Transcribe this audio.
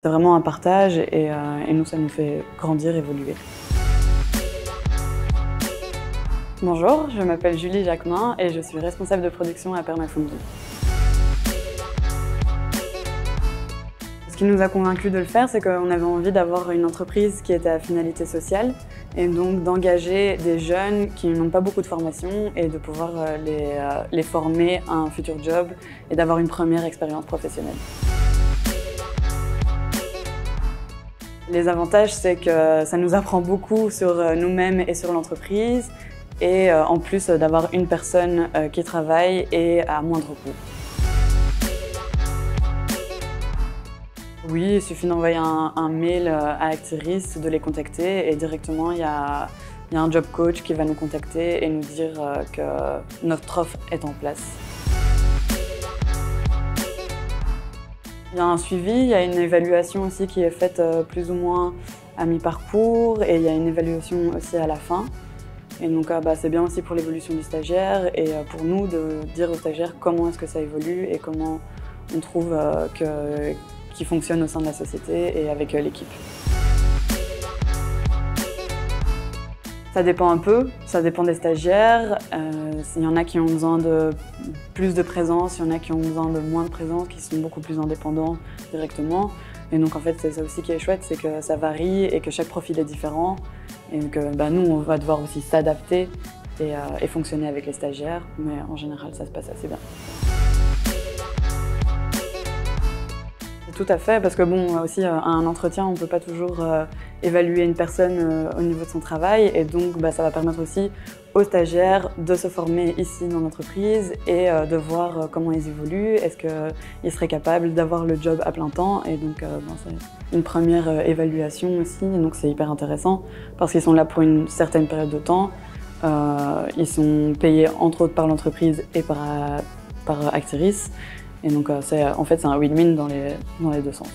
C'est vraiment un partage et nous, ça nous fait grandir, évoluer. Bonjour, je m'appelle Julie Jacquemin et je suis responsable de production à Permafungi. Ce qui nous a convaincus de le faire, c'est qu'on avait envie d'avoir une entreprise qui était à finalité sociale et donc d'engager des jeunes qui n'ont pas beaucoup de formation et de pouvoir les former à un futur job et d'avoir une première expérience professionnelle. Les avantages, c'est que ça nous apprend beaucoup sur nous-mêmes et sur l'entreprise et en plus d'avoir une personne qui travaille et à moindre coût. Oui, il suffit d'envoyer un mail à Actiris, de les contacter et directement il y a un job coach qui va nous contacter et nous dire que notre offre est en place. Il y a un suivi, il y a une évaluation aussi qui est faite plus ou moins à mi-parcours et il y a une évaluation aussi à la fin. Et donc c'est bien aussi pour l'évolution du stagiaire et pour nous de dire aux stagiaires comment est-ce que ça évolue et comment on trouve qu'il fonctionne au sein de la société et avec l'équipe. Ça dépend un peu, ça dépend des stagiaires. Il y en a qui ont besoin de plus de présence, il y en a qui ont besoin de moins de présence, qui sont beaucoup plus indépendants directement. Et donc en fait, c'est ça aussi qui est chouette, c'est que ça varie et que chaque profil est différent. Et que nous, on va devoir aussi s'adapter et fonctionner avec les stagiaires, mais en général, ça se passe assez bien. Tout à fait, parce que aussi à un entretien, on ne peut pas toujours évaluer une personne au niveau de son travail et donc ça va permettre aussi aux stagiaires de se former ici dans l'entreprise et de voir comment ils évoluent, est-ce qu'ils seraient capables d'avoir le job à plein temps et donc c'est une première évaluation aussi, et donc c'est hyper intéressant parce qu'ils sont là pour une certaine période de temps, ils sont payés entre autres par l'entreprise et par Actiris. Et donc en fait c'est un win-win dans les deux sens.